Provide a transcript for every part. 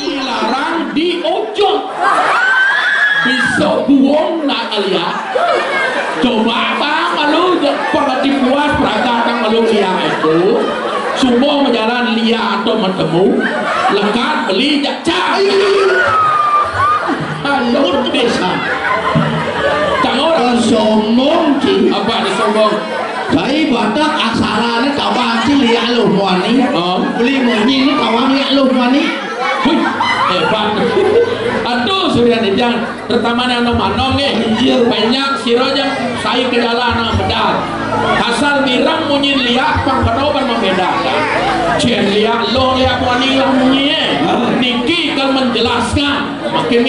dilarang diojok. Bisa buang nak alia. Coba bang malu pengati puas peragatan malu liang itu. Semua menjalan lia atau bertemu. Lekat beli jakca. Alur desa. Jangan sombong sih. Apa disombong? Kai badak aksara ni kawan si liak lu wani. Beli munyi ni kawan liak lu wani. Hebat. Aduh Surya Dijang tertamanya manong banyak siroja saya ke jalan bedal asal birang munyin liak pangkadoban membedakan cien liak lo liak wani yang munyi niki kalau menjelaskan makin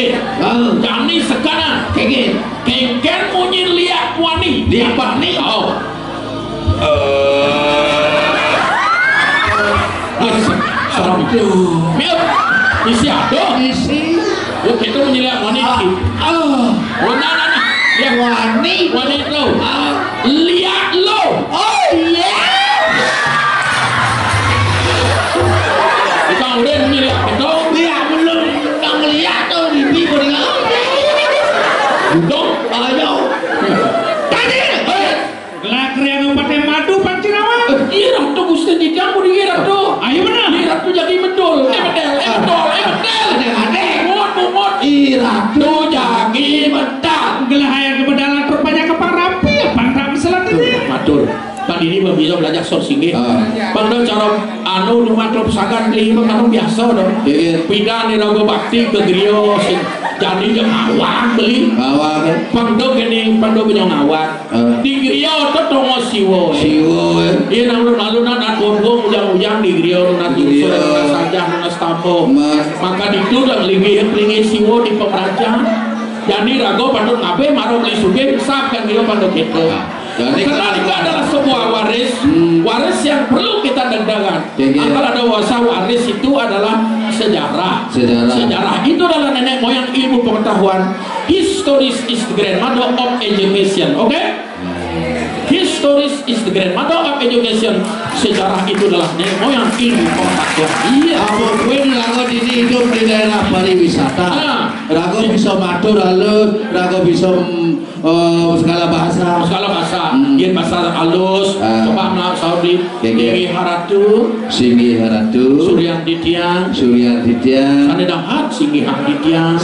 jani sekarang kengken munyin liak wani liak wani isi ada isi itu menyeliak wanita wanita lihat wanita lo lihat lo oh iya kau udah menyeliak itu lihat belum kau lihat tuh di pipo dengan duduk ayo tadi gelak yang pakai madu pancirawan iya ratu gusti di kamu di ratu ayo benar di ratu jadi medul Iratu jagi mentak gelahaya kebedalan rupanya keparapi pantang selatan ini matur Pak ini bisa belajar sorsingi pandang cara anu rumah klub sagan lima kan biasa dong pindah nih rago bakti ke griyo jadi yang ngawang beli pandang ini pandang punya ngawang di griyo itu tongo siwo iya lalu nanti bongbong ujang-ujang di griyo nanti sudah saja nanti stampo maka itu udah lingi siwo di pemerajaan jadi rago pandang ngabe marah beli suge sak kan griyo pandang gitu karena itu adalah sebuah waris yang perlu kita dendangkan. Kalau ada waris itu adalah sejarah itu adalah nenek moyang ilmu pengetahuan. History is the grandmother of education, oke? History is the grandmother of education. Sejarah itu adalah nenek moyang ilmu pengetahuan. Iya. Apapun rago ini hidup di daerah pariwisata. Rago bisa matur lalu, rago bisa segala bahasa. Yen bahasa halus. Coba nak Saudi. Singi Haratu. Suryanti Tiang. Sanedahat Singihan Tiang.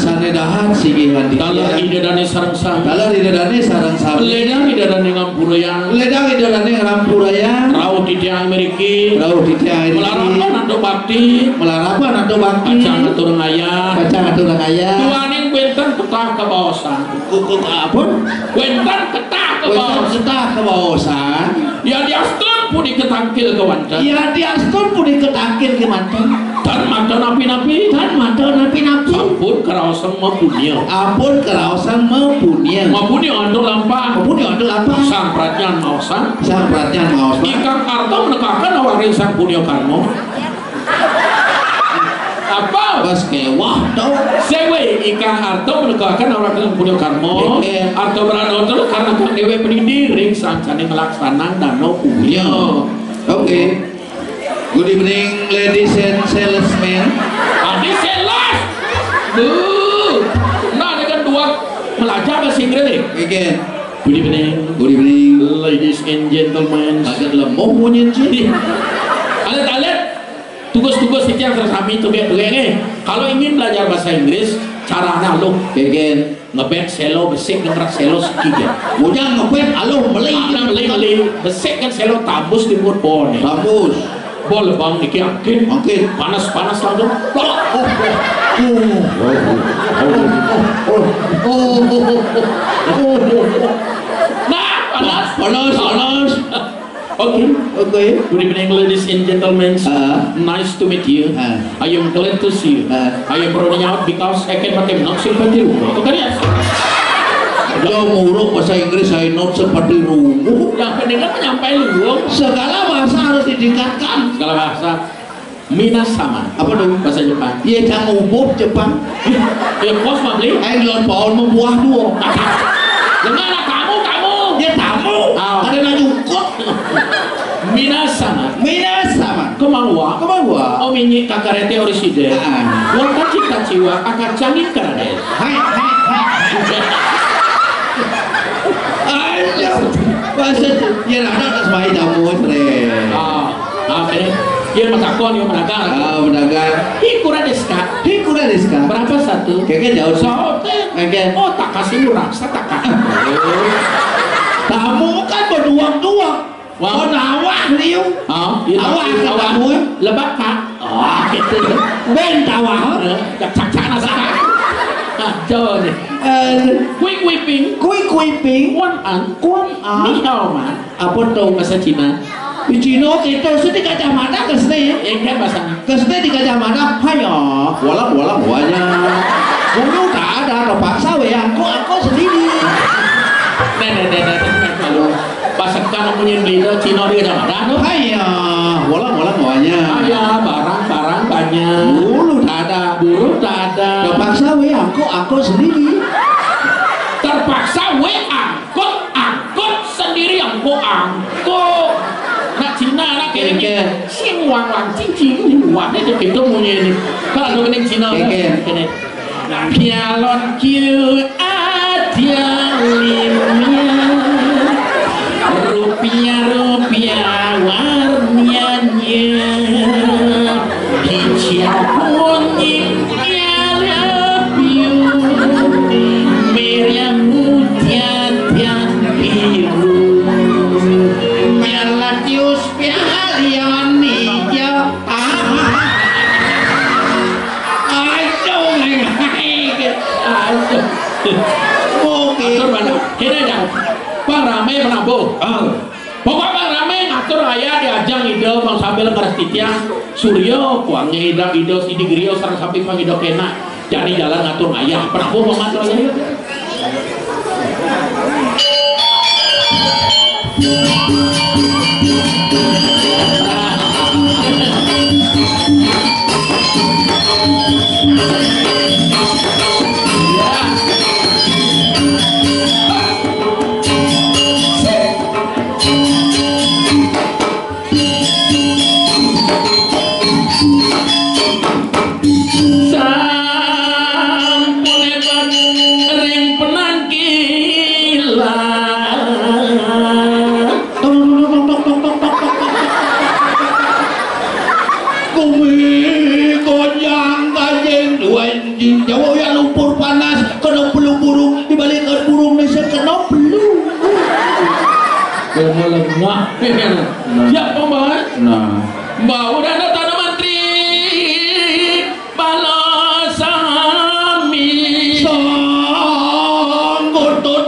Dalam idadane sarang sam. Ledang idadane ngampurayang. Raut Tiang Ameriki. Melarapan ando bakti. Pacang atur ngaya. Tuaning kuentan ketah ke bawasan. Kuentan ketah ke bawasan. Ya diaston pun diketangkil ke wancan. Dan mata napi-napi. Ampun kerawasan mempunyai. Untuk lampa. Sang Prajan Mausan. Ikang Arto menekakkan awarin sang punya karmo. Apa? Bas kewah tau. Sewe Ikang Arto menegakkan orang yang punya karmo. Arto beranotol karena Kang Dewe pendidiring sancane ngelaksanang danau punya. Oke. Good evening ladies and salesmen. Adi sales. Nah dengan dua belajar bahasa Inggris nih. Oke. Good evening ladies and gentlemen. Agak lemah punya sih. Alet tugas-tugas itu yang tersami tugas-tugasnya. Kalau ingin belajar bahasa Inggris, caranya lo ngebet selo besek ngerak selo sekian. Mujang ngebet alo beli besek kan selo tabus di mulut bol. Bol bang iki angkin panas langsung. Nah panas. Okay. Good evening, ladies and gentlemen. Nice to meet you. I am glad to see you. I am running out because I can pakai not seperti rumo. Kan ya? Jauh muruk bahasa Inggris saya not seperti rumo. Yang penting kan menyampaikan rumo. Segala bahasa harus ditingkatkan. Segala bahasa. Minasama. Apa dong bahasa Jepang? Iya, jangan umum Jepang. Ya bos mah beli. Lon pohon membuah dua. Gimana kamu? Ya tamu. Ada lagi ukut. Minasama. Kemangwa. Oh minyi kakarete oriside. Wonten cita jiwa akad jangit karades. Hai. Ayo. Maksud ya ada semai jamu tre. Dia matakon, dia pedagang. Pedagang. Hikura deska. Berapa satu? Kayaknya jauh sote. Oh, tak kasih murah, saya tak kasih. Tamu kan berduang-duang. Oh, nawah liu. Awah kamu lebak kak. Oh, gitu. Ben tawah. Cak-cak nasa. Coba nih. Kuiping. Kuan Ni hao ma. Apa tuh bahasa Cina? Di Cina kita sudah kacamata kesini. Kan bahasanya. Kesini di kacamata. Hayo, bola buahnya. Dulu tak ada terpaksa ya. Aku sendiri. Pasakan punya beli Cina di kacamata. Hayo, bola buahnya. Ya barang banyak. Dulu tak ada. Terpaksa ya. Aku sendiri. Terpaksa angkut sendiri angkut. Nak Cina nak kayak sing wang cincin wah itu kita punya ini. Kalau ada Cina kene pialon kiu ada limnya rupiah warnanya hijau kuning Bang Rame menabung. Pokoknya Bang Rame ngatur ayah diajang ide Bang Sambil ngeras titiang Suryo kuangnya ide Sidi Grio sarang samping Bang ide kena jadi jalan ngatur ayah penabung Bang ngatur ayah. Siap pembawa. Mbak udah ada tanah menteri balasami sangkutut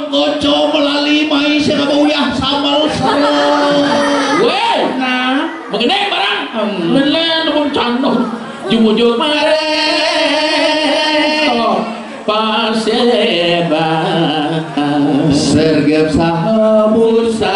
koco melalui mai serabuyah samal sarong. Weh, mengenai barang melen pun candong jujur mare paseba sergap sahabusana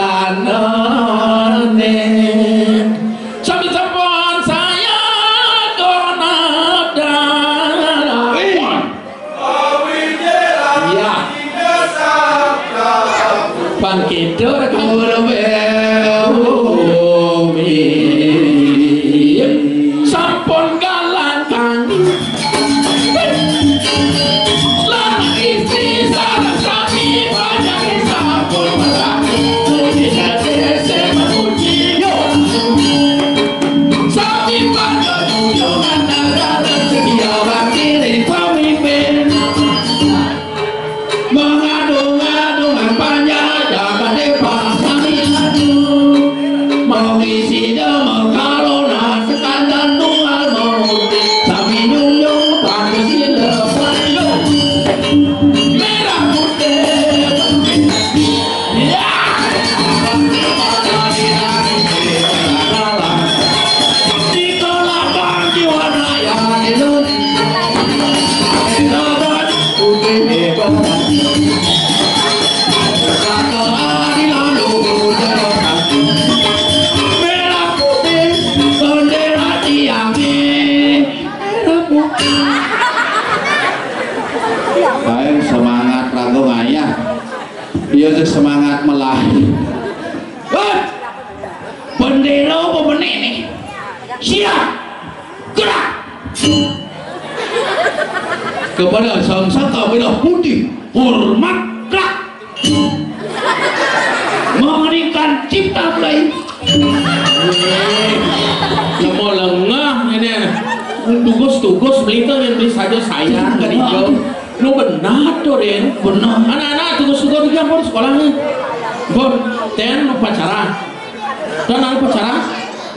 sampun galangkang istri sarang sami banyak sampun melati pujinya dese memuji sami banyak kunjungan negara sedia bakti pemimpin mengadu-ngadu panjang jaga depan sami adu mengisi demam karona sekandar tunggal mengundi sami nyung panggil lepas merah putih ya di kelabang jiwa raya semangat ragu ayah dia tuh semangat melahi bendera apa benih nih siap gerak kepada sang saka merah putih hormat kak memberikan cipta mulai mau lengah ini tugas melita yang beli saja saya nggak dijauh lu benar tuh Den benar anak-anak tugas dia pun sekolahnya bon ten lu pacaran dan lu pacaran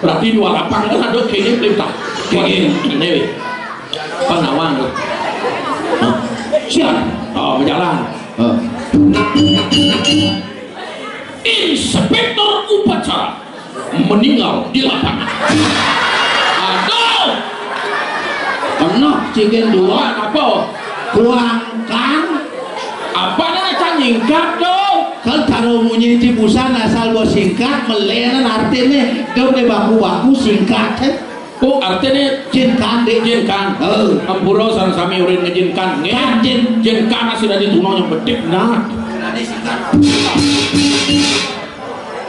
berarti dua lapang kan ada kayaknya pelita kayak ini Panawang tuh siap berjalan inspektor upacara meninggal di lapangan aduh enak cigen dua apa kuangkan apa namanya canyingkat dong kan taruh bunyi di busana asal bos singkat melenan artinya gede baku singkat oh artinya jinkan ampura sareng sami urang ngejinkan jinkan sudah dituno yang bedek nah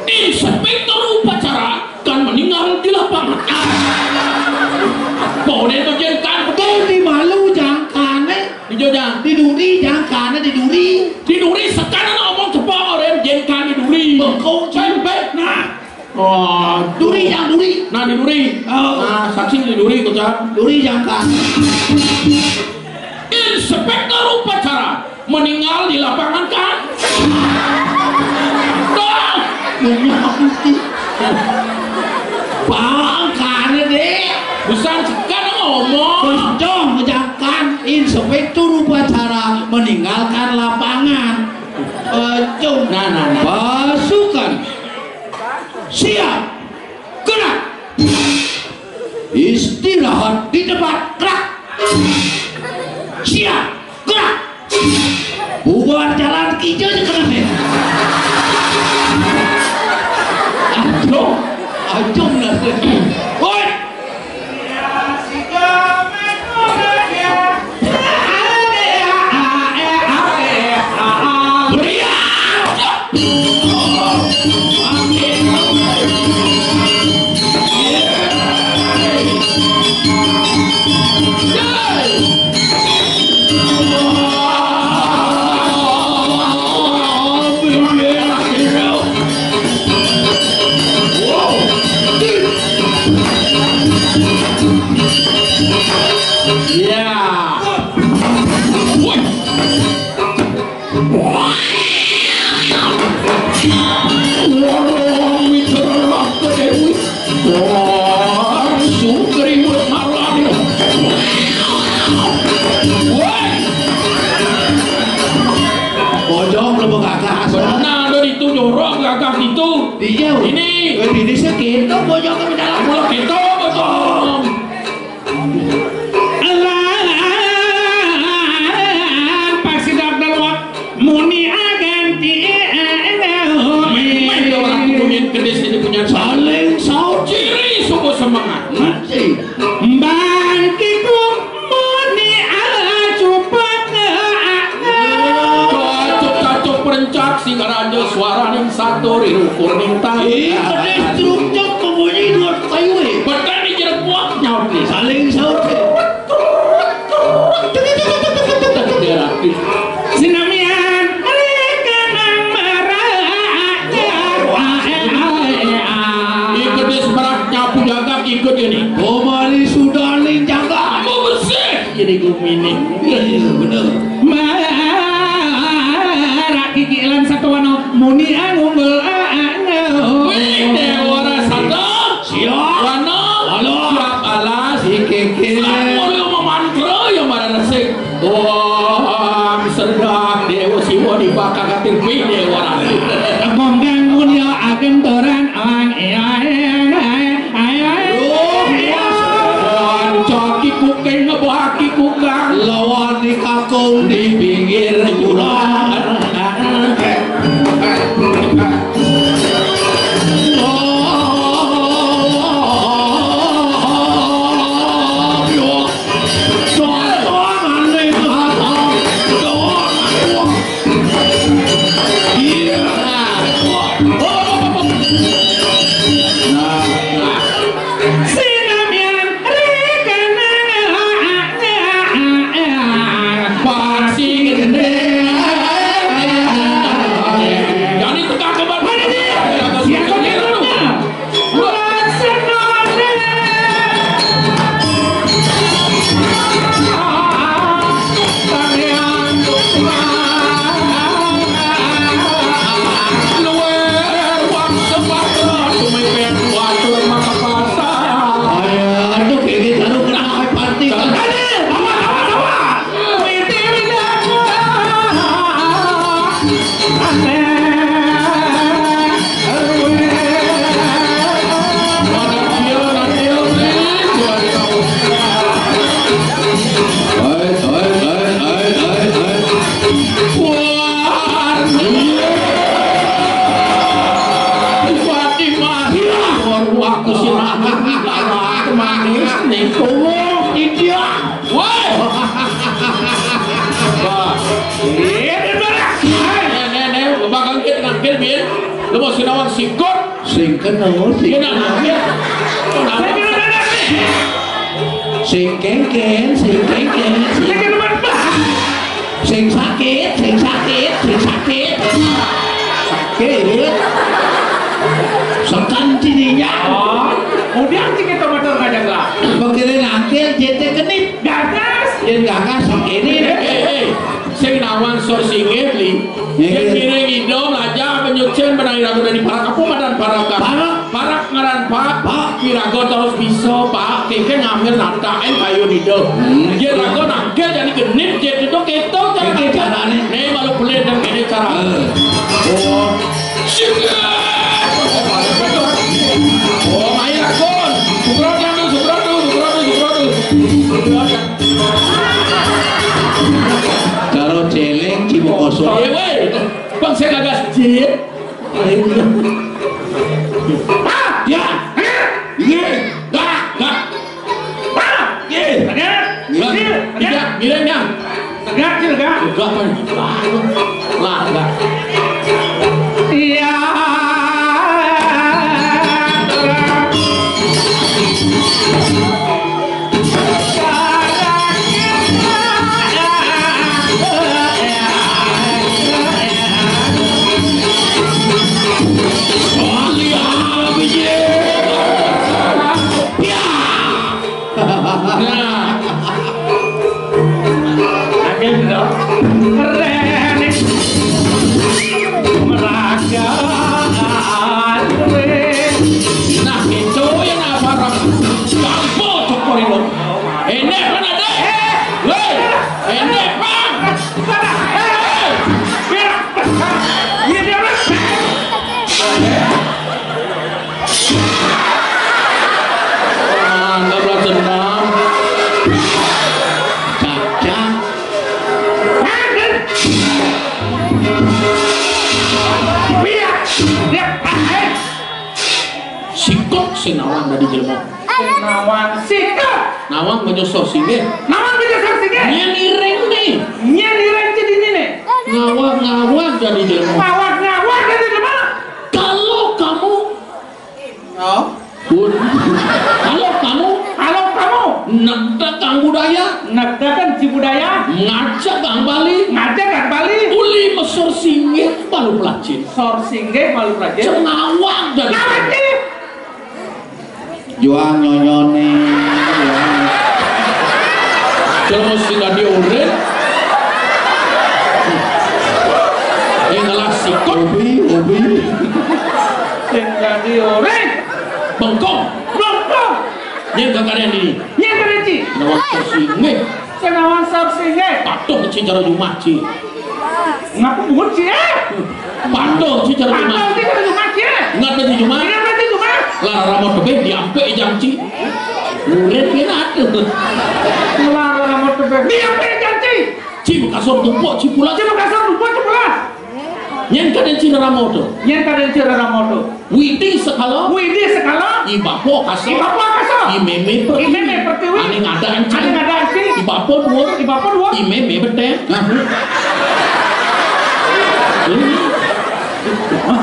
inspektor upacara kan meninggal di lapangan boleh menjinkan betul di malu jangkan di jojang di duri jangkan di duri sekarang ngomong cepat orang jinkan di duri bengkong cempet nah duri nah di duri nah saksi di duri kocak duri jangkan inspektor upacara meninggal di lapangan kan dong bangkan deh bukan sekarang ngomong dong jangkan inspektur upacara meninggalkan lapangan nah pasukan siap gerak istirahat di tempat gerak siap gerak bubar jalan hijau kenapa ajong nasi woi ini segitu bojong ke dalam mulut gitu bojong pasti dokter wak muni aganti main orang kudumin kedis ini punya saling saut ciri sungguh semangat nanti bangkiku muni ala cupak cocok perencak si raja suara yang satu rirukur mintai kedis truknya kebunyi dua taywe betul di jeruk buah nyaut nih saling saut sinamian mereka nang marah ikut di sebelah nyapu jaga ikut ini Komari sudah nih jaga kamu bersih jadi gumini bener marah kikilan satu wano muni angunggul Dewara satu siap wano siap alas si keke kamu yang memantra yang mana nasik wah sedang dewa siwa dibakar katir pi dewara monggangun ya agen toran ang coki kuking ngebaki kukang lawan di kakung di Lu mau sinawang sikut sing kenal sing kengken sing sakit sekan cininya Udah cik itu motor ngajak lah. Pagkira ngakil, jete kenip Gagas. Yan gagas, ini sing nawang sorsingit li yang kira hidom aja penyucian benang-benang dari para kapuman dan para para ngaran pak kirago terus bisa pak keke ngambil nantain kayu hidom dia rago nangkel jadi genit jadi itu keto cara nih malu pelit dan ini cara oh syukur oh main ragon sukro kalau celeng cibuk kosong bang saya gagas jit ya milenya Tegak sih tegak. Lah Iya. sing nawang dari jelma Nawang sikap. nawang menyosor singgih Nawang menyosor singgih. nyen ireng nih Nyen ireng jadinya nih. ngawang dari jelma Ngawang dari jelma. kalau kamu Kalau kamu negdakan budaya negdakan si budaya ngajak Kang Bali uli mesor singgih balu pelacin sor singgih malu pelajin cenawang dari juang nyonyone jelma singgah diurin ngalah sikot ubi singgah dioreng bengkong nyen kakarian ini nyen bereci nawang mesor singgih senawang sor singgih patuh cicara jumaci ngapu bungut sih patuh cicara jumaci nggak ada di jumaci lara ramot tebe diampe janji luret kena ada lara ramot tebe diampe janji cipu kasor tumpuk cipulas nyen kaden cina ramoto widi sekala ibapo kasor imeme pertiwi ane ngadaan ibapo dua imeme beteng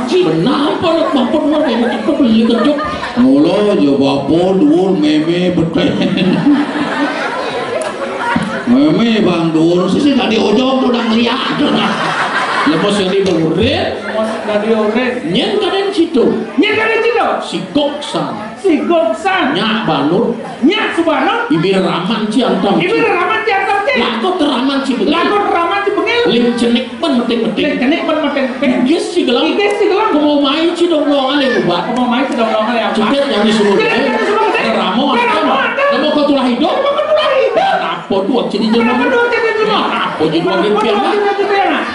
kenapa nak bapo dua meme itu beli kejuk mulu jo bapo dua meme beteng meme bang dua sisi tadi ojong udah ngeliat lepas yang dibelurit nyen kaden situ si goksan nyak banur bibir raman ciantam lakot teraman ci bengil lim cenik pen meting gis si gelang mau main ci donglongan yang ubat cedet yang disuruh ramo namo kau tulah hidup apa dua jadi jelma apa jadi dua gempiana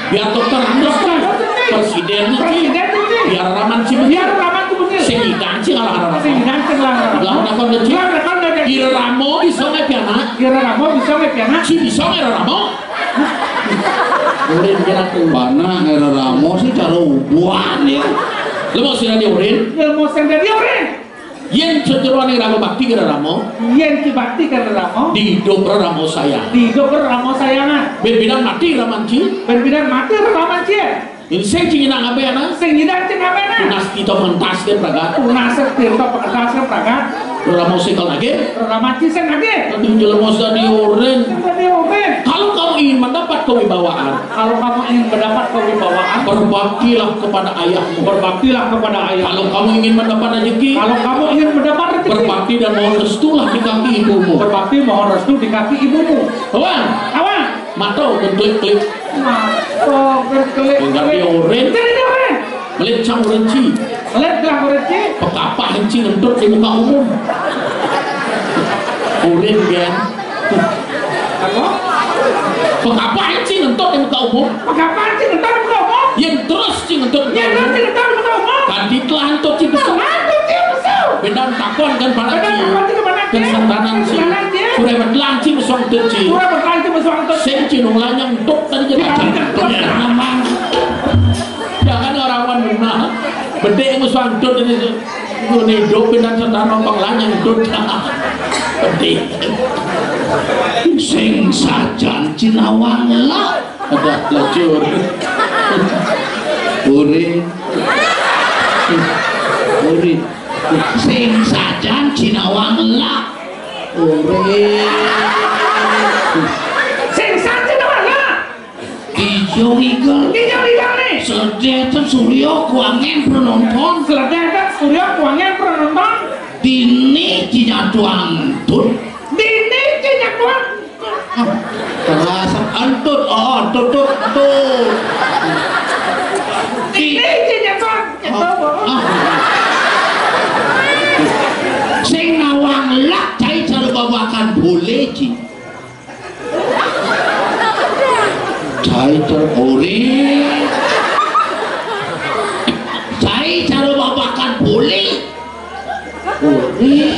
biar dokter andoskan presiden biar raman ci bengil sehingga ci ngalah lah nakon kecil iramo iso piana Kira Ramo bisa nggak piana? Si bisa nggak Ramo? Urin kira tuh. Mana era Ramo sih cara ubuan ya. Lo mau sih dia urin? Ilmu sendiri dia urin. Yen seteruan yang Ramo bakti kira Ramo. Yen kibakti kira Ramo. Di dobro Ramo sayang. Di dokter Ramo sayangan. Berbidang mati Ramanci. Berbidang mati Ramo cie. Ini saya cingin apa ya nak? Sing hidang cing apa na? Tunas kita mentas ke praga. Tunasir tirta pengentasnya praga. Ramo sekal lagi. Ramo cisen lagi. Tadi jelas mau di urin. Tadi urin. Kalau kamu ingin mendapat kewibawaan, Kalau kamu ingin mendapat kewibawaan, berbaktilah kepada ayahmu. berbaktilah kepada ayah. Kalau kamu ingin mendapat rezeki, Kalau kamu ingin mendapat rezeki, berbakti dan mohon restulah di kaki ibumu. berbakti mohon restu di kaki ibumu. Kawan, Awan. matau dan klik-klik. Mato berkelik. Tinggal dia urin. Jadi dia urin. Melecang urinci. Lihat gelang urinci. Pekapa henci ngentut di muka umum. Urin kan. Apa? Pekapa henci ngentut di muka umum. Kapan sih ngetar muka umum? Yang terus ci ngentut di Ya muka nanti umum. ngetar muka umum. Kanti telah ngentut ci besar. Aku sih besar. Bendang takon kan pada Bendang ci. takon ci kepada ci. Kesentanan ci. Kesentanan ci. Sudah berdelang ci besar ngentut ci. Surah berkali itu besar untuk Sing ci nung lanyang ngentut tadi jadi ngentut ya namang. Jangan orang benar. Bede yang besar ngentut ini. Gue hidup bendang sentana bang lanyang ngentut. Bede. Sing sajan Cinawang lah. Ada lacur. Urin. Urin. Sing sajan Cinawang lah. Urin. sing santi mana? Ijo igel. Hijau-hijau nih. Sedetan Suryo kuangen penonton. Seledekan surya kuangnya penonton. Dini Cinatuang tut. Dini cinyak tuan. Terasa antut. Oh tutut tut. Dini cinyak tuan. Sing nawang lak cai cara bawakan boleh ci. Cai cara boleh. Cai cara bawakan boleh. Boleh.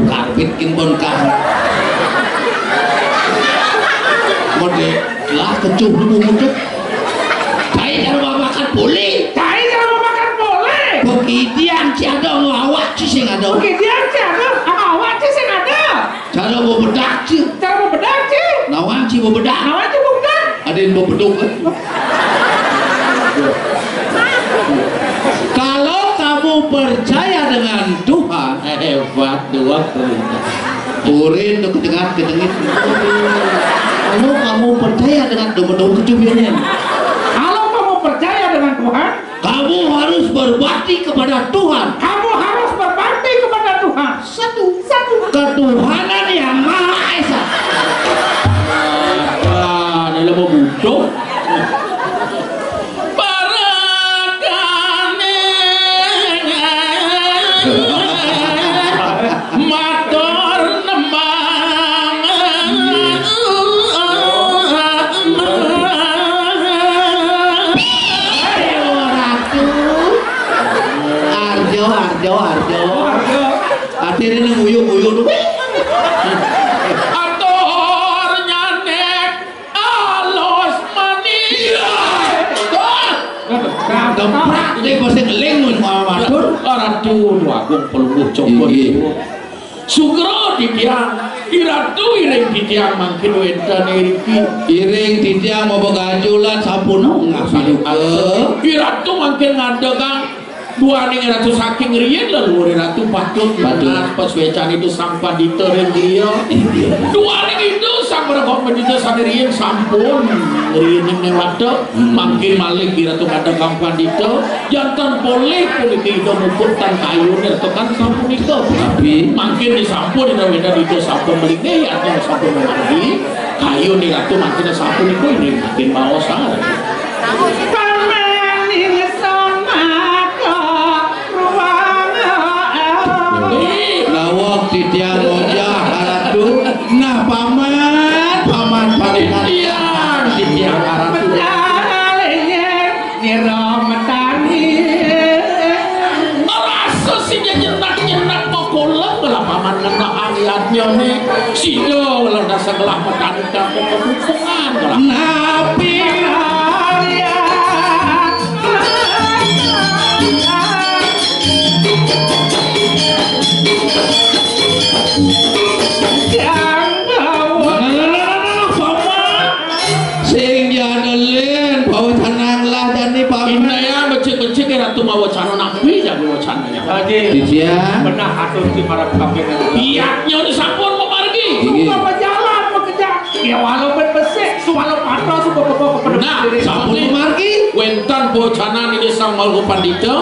Kapit kimpon kah. Mode lah kecuh dulu muncul. Cai cara bawakan boleh. Cai kalau mau makan boleh. Begitian ci ada ngawak ci sing ada. Oke dia ada. Awak sih sing ada. Cara mau bedak ci. Cara mau bedak sih. Nawang ci mau bedak. Awak sih mau bedak. Ada yang mau beduk. Kalau kamu percaya dengan Tuhan, Hebat dua perintah. urin tuh kedengar. Kalau kamu percaya dengan daun kecubiannya, Kalau kamu percaya dengan Tuhan, kamu harus berbakti kepada Tuhan. kamu harus berbakti kepada Tuhan. Satu. Ketuhanan yang Maha Esa. Ah, ini mau butuh. Matur nembang. Ayo ratu. Arjo. Akhirnya nguyuk tuh. Atur nyanek alos mania. Gemprak deh pasti ngeling mau matur. Ratu Agung pelungguh cokot. Sugro di tiang, iratu iring di tiang mangkin wentan iriki. Iring titiang mau begajulan sampun ngapain Iratu mangkin ngadegang dua ning ratu saking riyen lalu ratu patut benar pas wecan itu sang pandita ring dia. Dua ning itu sang berkok pandita sadirian sampun riyen ning wadok mangkin malih ratu ngadegang pandita jantan boleh itu muputan kayu itu kan sampun itu tapi mangkin disampun ina wenda itu sampun melinggih atau sampun mandi kayu ning ratu mangkin sampun itu ini makin mau sangat. lawak titiang ojah haratu nah paman palingan Titiang aratu. Sido lang nasa gelah mekanika ko kebukungan gelah. Napi sing jadelen bawa cananglah dan ni Pak Indaya becik-becik ratu mawa cana nabi jago wacana ya. Haji dia benar atur di marap kafe Iya nyo disampun memargi. apa jalan bekerja ya walaupun besek suwalau patro suka Nah, sampun margi wentan bocana ni desa Malgo Pandita.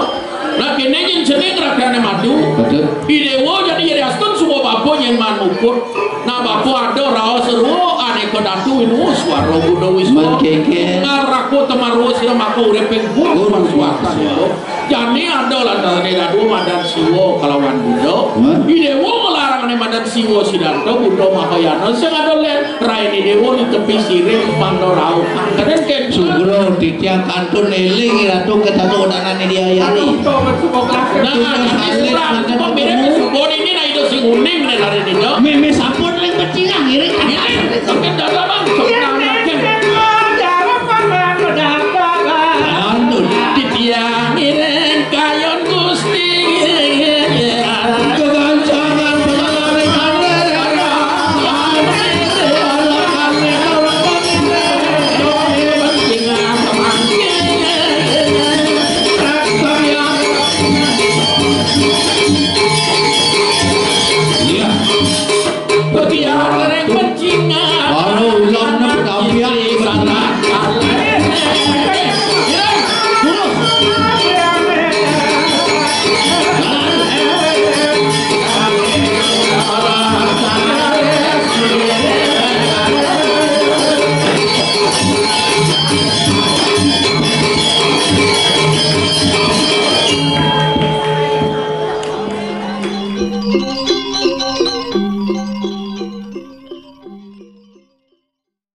Nah kene yang jeneng rakyatnya madu. betul Idewo jadi astun semua bapo yang manukur. Nah bapo ada rawa seru ane kedatu inu suara budo wiswa. Mengkeke. Ngaraku temaru sila mako urepeng budo suara. Jadi ada lantaran dadu madan siwo kalawan budo. Idewo melarang ane madan siwo sidanto budo mahayana. Sing ada len rain idewo di tepi sirih pandorau. Keren ken sugro titiang kantun eling ratu ketatu udanan dia ayari Nah, pembeda subon ini na itu sing uning na lari nito. meme sampun leng becingan ngiring Ini sampai dalam bang. Anu titiang iren kayon gusti. kegancangan pelari